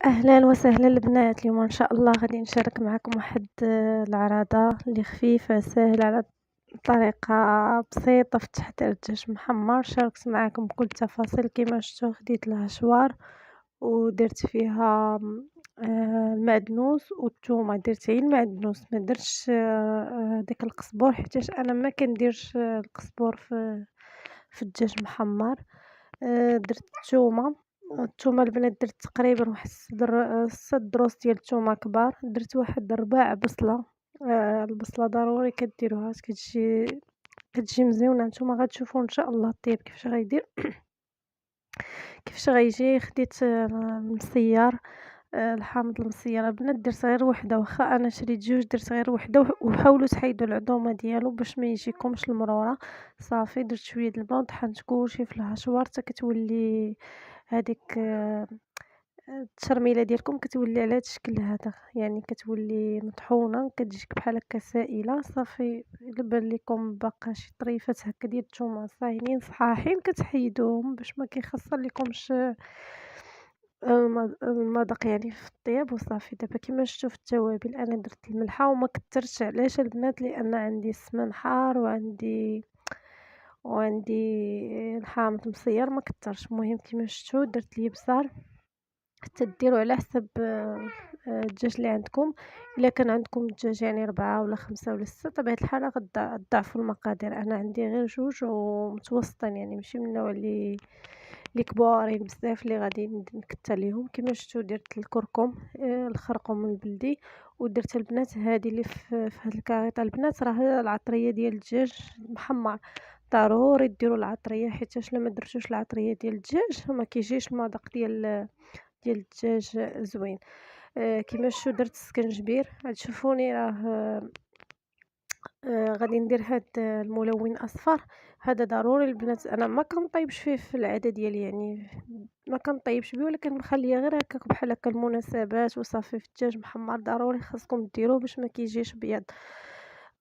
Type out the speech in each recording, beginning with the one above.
اهلا وسهلا البنات. اليوم ان شاء الله غادي نشارك معكم واحد العراضه اللي خفيفه سهله على طريقه بسيطه في تحضير الدجاج محمر. شاركت معكم بكل التفاصيل كما شفتوا. خديت الهشوار ودرت فيها المعدنوس والثومه. درت غير المعدنوس، ما درتش داك القزبور حيت انا ما كنديرش القزبور في الدجاج محمر. درت الثومه البنات، درت تقريبا واحد ست دروس ديال الثومه كبار. درت واحد رباع بصله. البصله ضروري كديروها، كتجي مزيونه. نتوما غتشوفوا ان شاء الله الطيب كيفاش غيدير كيفاش غيجي. خديت المسيار، الحامض المسيار البنات. درت غير وحده، واخا انا شريت جوج درت غير وحده. وحاولوا تحيدوا العظومه ديالو باش ما يجيكمش المروره. صافي درت شويه د الماء وطحنت كلشي في الهشوار حتى كتولي هذيك التشرميله ديالكم كتولي على هذا الشكل هذا، يعني كتولي مطحونه، كتجيك بحال هكا سائله. صافي الا بان لكم باقا شي طريفات هكا ديال الثومه صاينين صحاحين كتحيدوهم باش ما كيخسر لكمش المذاق يعني في الطياب. وصافي دابا كما شفتوا في التوابل انا درت الملحه وما كثرتش. علاش البنات؟ لان عندي السمن حار وعندي الحامض مصير ما كثرش. المهم كما شفتوا درت لي بصار. حتى ديروا على حسب الدجاج اللي عندكم. الا كان عندكم الدجاج يعني 4 ولا 5 ولا 6 طبيعه الحال غتضاعفوا المقادير. انا عندي غير جوج ومتوسطين، يعني ماشي من النوع اللي كبارين بزاف اللي غادي نكتر ليهم. كما شفتوا درت الكركم، الخرقوم البلدي. ودرت البنات هذه اللي في هذا الكاريطه البنات، راه العطريه ديال الدجاج محمر. ضروري ديروا العطريه، حيت الا ما درتوش العطريه ديال الدجاج ما كيجيش المذاق ديال الدجاج زوين. كما شفتوا درت السكنجبير. تشوفوني راه غادي ندير هاد الملون اصفر. هذا ضروري البنات. انا ما كنطيبش فيه في العاده ديالي، يعني ما كنطيبش بيه، ولكن مخليه غير هكاك بحال هكا المناسبات وصافي. في الدجاج محمر ضروري خاصكم ديروه باش ما كيجيش ابيض.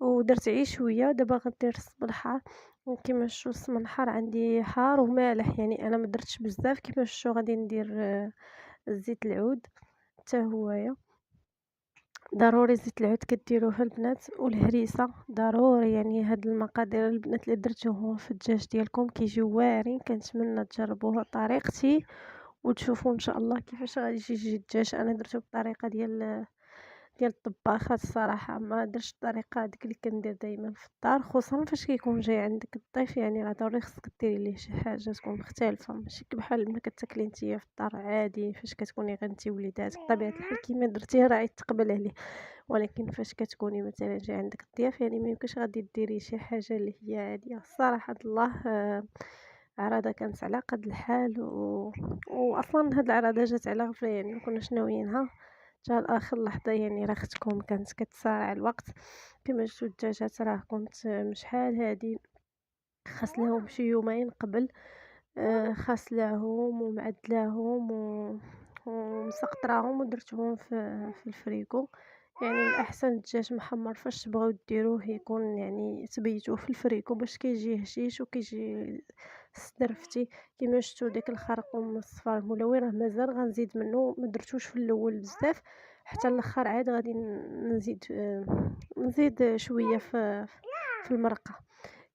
ودرت عيه شويه. دابا غندير السمن حار. وكما شفتوا السمن حار عندي حار ومالح، يعني انا ما درتش بزاف. كما شفتوا غادي ندير زيت العود حتى هويا. ضروري زيت العود كديروه البنات، والهريسه ضروري. يعني هاد المقادير البنات اللي درتوهم في الدجاج ديالكم كيجيو واعرين. كنتمنى تجربوها طريقتي وتشوفوا ان شاء الله كيفاش غادي يجي الدجاج. انا درته بطريقه ديال الطباخات الصراحه، ما درتش الطريقه هذيك اللي كندير دائما في الدار، خصوصا فاش كيكون جاي عندك الضيف. يعني راه ضروري خصك ديري ليه شي حاجه تكون مختلفه، ماشي بحال ملي كتاكلي نتيا في الدار عادي فاش كتكوني غير انت وليداتك. بطبيعه الحال كيما درتيه راه يتقبل عليه، ولكن فاش كتكوني مثلا جاي عندك الضياف يعني ما يمكنش غادي ديري شي حاجه اللي هي عاديه. الصراحه الله عراضه كانت على قد الحال واصلا هاد العراضه جات على غفله، يعني ما كناش ناويينها حتى لاخر لحظه. يعني راه اختكم كانت كتسارع الوقت. كما شفتوا الدجاجات راه كنت مشحال هادي خاسلاهم شي يومين قبل. خاسلاهم ومعدلاهم ومسقطراهم ودرتهم في الفريكو. يعني من الاحسن الدجاج محمر فاش تبغيو ديروه يكون يعني تبيتوه في الفريكو باش كيجي هشيش وكيجي سترفتي. كما شفتوا داك الخرقوم الصفار الملون راه مازال غنزيد منه، ما درتوش في الاول بزاف حتى الاخر عاد غادي نزيد شويه في المرقه.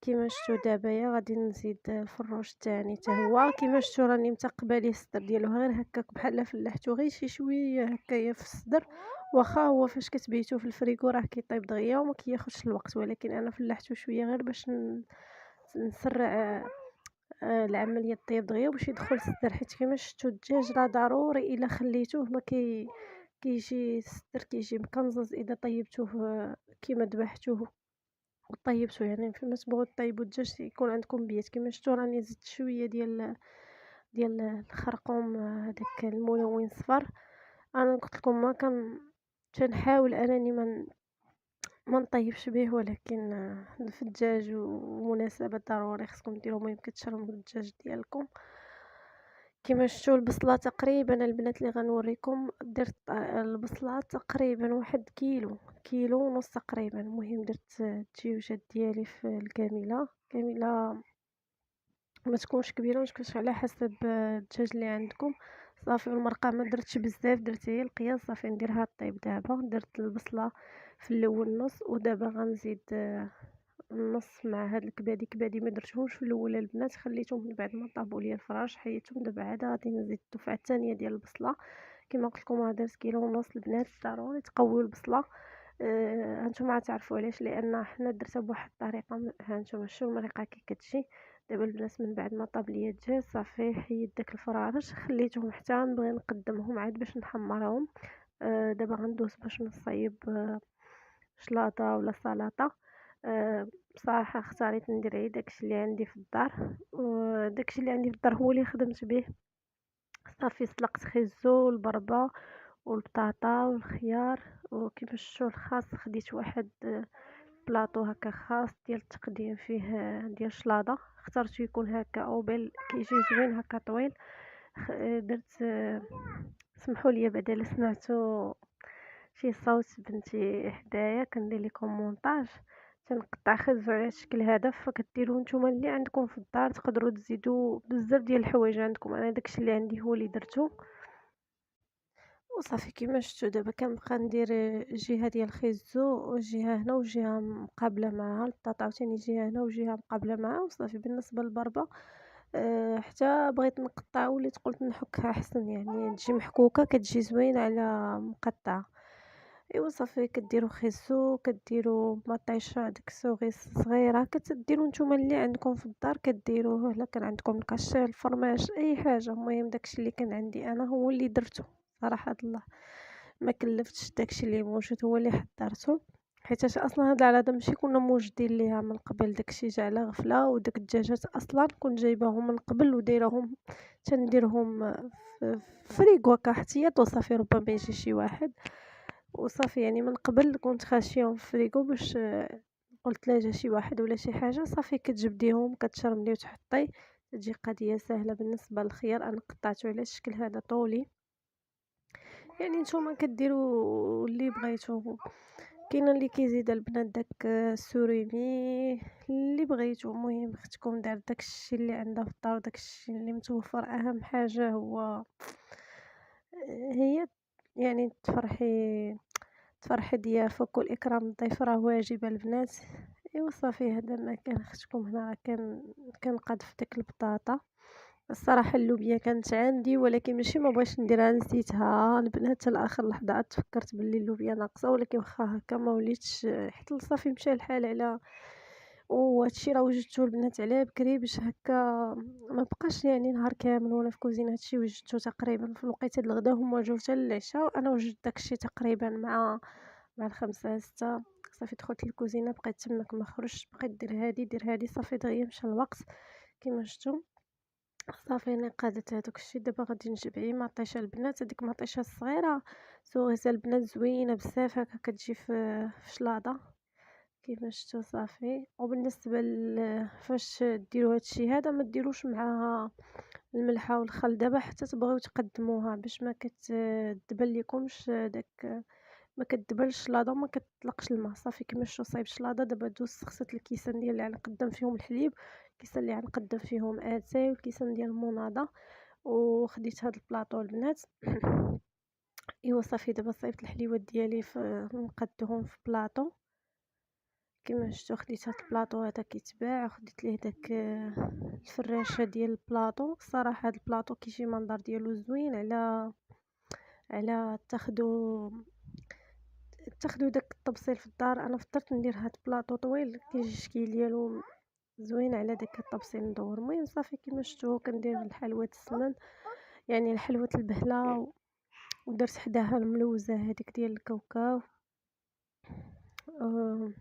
كما شفتوا دابا غادي نزيد الفروج الثاني حتى هو. كما شفتوا راني متقبه ليه الصدر ديالو غير هكاك بحال فلحتو غير شي شويه هكايا في الصدر. واخا هو فاش كتبيتو في الفريكو راه كيطيب دغيا وما كياخذش الوقت، ولكن انا فلحتو شويه غير باش نسرع العمليه الطيب دغيا باش يدخل الصدر. حيت كما شفتوا الدجاج راه ضروري الا خليتوه ما كيجي الصدر كيجي مكنزز. اذا طيبتوه كيما ذبحتوه وطيبتو، يعني فيما تبغوا طيبوا الدجاج يكون عندكم بيات. كما شفتوا راني زدت شويه ديال الخرقوم هذاك الملون صفر. انا قلت لكم ما تنحاول انني ما نطيبش به، ولكن في الدجاج ومناسبة ضروري خصكم ديروا. ما يمكن تشرموا الدجاج ديالكم. كما شفتوا البصله تقريبا البنات اللي غنوريكم درت البصله تقريبا 1 كيلو ونص تقريبا. المهم درت التيوجات ديالي في الكامله ما تكونش كبيره، ما تكونش على حسب الدجاج اللي عندكم. صافي. والمرقه ما درتش بزاف، درت هي القياس صافي. نديرها طيب. دابا درت البصله في الاول نص، ودابا غنزيد النص مع هاد الكبادي. كبادي ما درتهمش في الاول البنات، خليتهم من بعد ما طابوا لي الفراش حيدتهم. دابا عاد غادي نزيد الدفعه الثانيه ديال البصله. كما قلت لكم راه درت كيلو ونص البنات. ضروري تقويو البصله. هانتوما تعرفوا علاش، لان حنا درتها بواحد الطريقه. هانتوما شوفوا المريقه كي كتجي. دابا البنات من بعد ما طاب ليا الدجاج صافي حيد داك الفرارش، خليتهم حتى نبغي نقدمهم عاد باش نحمرهم. دابا غندوز باش نصايب شلاضه ولا سلطه. بصراحه اختاريت ندير غير داكشي اللي عندي في الدار، وداكشي اللي عندي في الدار هو اللي خدمت به. صافي سلقت خيزو والبربه والبطاطا والخيار. وكيما شفتوا الخاص خديت واحد بلاطو هكا خاص ديال التقديم فيه ديال شلاضه. اخترت يكون هكا اوبل كيجي زوين هكا طويل. درت سمحوا لي بعدا الا سمعتوا شي صوت بنتي حدايا كندير لكم مونتاج. تنقطع خبزو على الشكل هذا. فكديروا نتوما اللي عندكم في الدار، تقدروا تزيدوا بزاف ديال الحوايج عندكم. انا داكشي اللي عندي هو اللي درتو. وصافي كيما شفتوا دابا كنبقى ندير جهه ديال الخيزو وجهه هنا وجهه مقابله معها البطاطا، عاوتاني جهه هنا وجهه مقابله معها. وصافي بالنسبه للبربه حتى بغيت نقطع وليت قلت نحكها احسن، يعني تجي محكوكه كتجي زوينه على مقطعه. ايوا صافي كديروا خيزو، كديروا مطيشه ديك السوغيس صغيره، كتديروا نتوما اللي عندكم في الدار كديروه. الا كان عندكم الكاشير الفرماج اي حاجه، المهم داكشي اللي كان عندي انا هو اللي درته. صراحه الله ما كلفتش، داكشي اللي موجود هو اللي حضرته. حيت اصلا هاد العاده ماشي كنا موجدين ليها من قبل، داكشي جا على غفله. وداك الدجاجات اصلا كنت جايباهم من قبل ودايرهم تنديرهم في فريكو هكا احتياط. وصافي ربما يجي شي واحد وصافي، يعني من قبل كنت خاشيهم في فريكو باش قلت لا جا شي واحد ولا شي حاجه صافي كتجبديهم كتشرملي وتحطي. تجي قضيه سهله. بالنسبه للخيار انا قطعته على الشكل هذا طولي، يعني نتوما كديروا اللي بغيتو. كاين اللي كيزيد البنات داك السوريمي اللي بغيتو. المهم اختكم دار داكشي اللي عندها في الدار، داكشي اللي متوفر. اهم حاجه هو هي يعني تفرحي ضيافك، والاكرام الضيف راه واجب البنات. ايوا صافي هذا ما كان. اختكم هنا كنقذف ديك البطاطا. الصراحه اللوبيا كانت عندي ولكن ماشي ما بغيتش نديرها، نسيتها البنات حتى لاخر لحظه. عاد تفكرت باللي اللوبيا ناقصه، ولكن واخا هكا ما وليتش حتى صافي مشى الحال على. وهادشي راه وجدته البنات على بكري باش هكا ما بقاش يعني نهار كامل وانا في كوزينه. هادشي وجدته تقريبا في الوقيته د الغدا، هما جاو حتى للعشاء وانا وجدت داكشي تقريبا مع الخمسة ستة. صافي دخلت للكوزينه بقيت تماك ما خرجت، بقيت دير هادي صافي دغيا مشى الوقت كما شفتوا. صافي انا قادت هذاك الشيء. دابا غادي نجيب عي مطيشه البنات، هذيك مطيشه الصغيره سوغيزه البنات زوينه بزاف هكا كتجي في شلاضه كيما شفتوا. صافي وبالنسبه فاش ديروا هادشي هذا ما ديروش معاها الملحه والخل دابا حتى تبغيو تقدموها باش ما كتدبل لكمش داك، ما كتدبلش الشلاضه وما كتطلقش الماء. صافي كيما شفتوا صايب الشلاضه. دابا دوزت غسلت الكيسان ديال اللي غنقدم فيهم الحليب، الكيسان اللي غنقدم فيهم اتاي، والكيسان ديال المناضه. وخديت هاد البلاطو البنات. ايوا صافي دابا صايبت الحليوات ديالي نقدهم في بلاطو كما شفتوا. خديت هاد البلاطو هذا كيتباع، خديت ليه داك الفراشه ديال البلاطو. الصراحه هاد البلاطو كيجي منظر ديالو زوين على تاخدو داك الطبسيل في الدار. انا فطرت ندير هاد البلاطو طويل كيجي الشكل ديالو زوين على داك الطبسيل مدور. المهم صافي كيما شفتوا كندير الحلوات السمن، يعني الحلوة البهله، ودرت حداها الملوزه هذيك ديال الكاوكاو.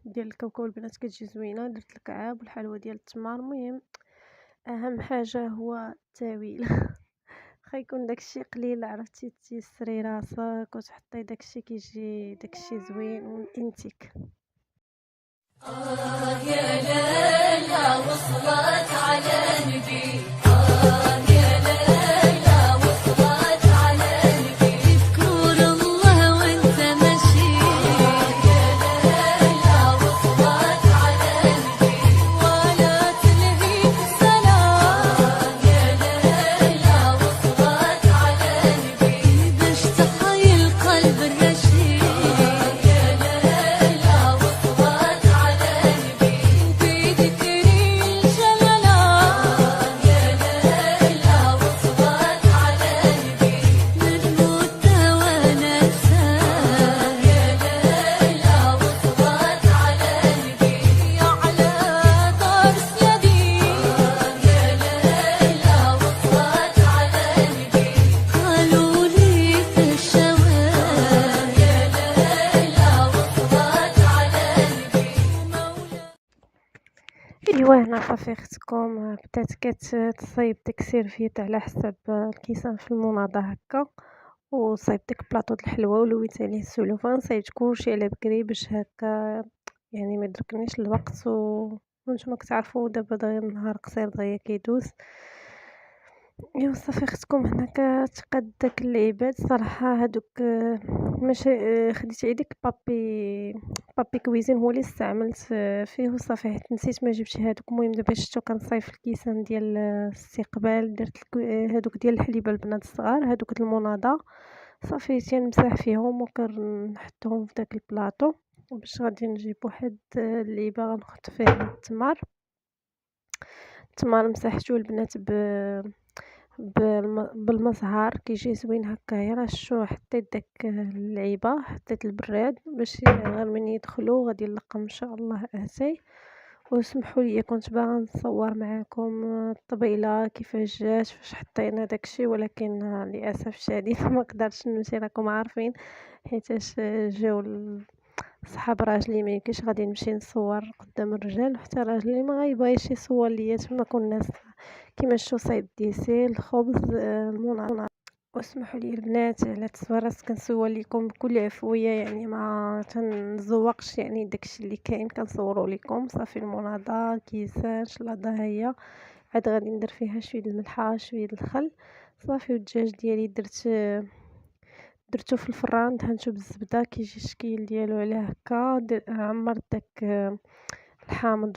ديال الكاوكاو البنات كتجي زوينه. درت الكعاب والحلوى ديال التمر. المهم اهم حاجه هو التاويل. خا يكون داكشي قليل عرفتي تيسري راسك وتحطي داكشي كيجي داكشي زوين وانتيك. يا ليلى وصلت على نبي، يا ليلى وصلت على نبي، اذكر الله وانت ماشي. يا ليلى وصلت على نبي ولا تلهيك الصلاة. يا ليلى وصلت على هنا صافي اختكم بدات كتصايب ديك السيرفيت على حساب الكيسان في المناضة هكا، وصايبت ديك بلاطو د الحلوى ولويت عليه السلوفان، صايبت كلشي على بكري باش هكا يعني ما يدركنيش الوقت وانتما كتعرفوا دابا دغيا النهار قصير دغيا كيدوز. إيوا صافي اختكم هنا كتقاد داك اللعيبات صراحة هادوك ماشي خديت غير ديك بابي كويزين هو اللي استعملت فيه وصافي حيت نسيت ما جبتش هادوك. المهم دابا شفتو كنصايب في الكيسان ديال الاستقبال درت هادوك ديال الحليبة البنات الصغار هادوك د المناضة صافي تنمسح فيهم وكنحطهم في داك البلاطو باش غادي نجيب واحد اللعيبة غنحط فيها التمر مسحتو البنات بالمزهر كيجي زوين هكايا. راه شو حطيت داك اللعيبه حطيت البراد باش غير من يدخلوا غادي نلقم ان شاء الله اتاي. وسمحوا لي كنت باغا نصور معكم الطبيله كيفاش جات فاش حطينا داكشي، ولكن للاسف الشديد ما قدرتش نمشي راكم عارفين حيتاش جاو صحاب راجلي ما يمكنش غادي نمشي نصور قدام الرجال، حتى راجلي ما غيبغيش يصور ليا تما كنا كيما شفتوا صايب ديسي الخبز المناض. واسمحوا لي البنات على التصويرات كنصور لكم بكل عفويه، يعني ما تنزوقش يعني داكشي اللي كاين كنصوروا لكم. صافي المناضه كيسان شلاضه هي عاد غادي ندير فيها شويه الملحه شويه الخل صافي. والدجاج ديالي درتو في الفران دهنتو بالزبده كيجي الشكل ديالو على هكا. عمرت داك الحامض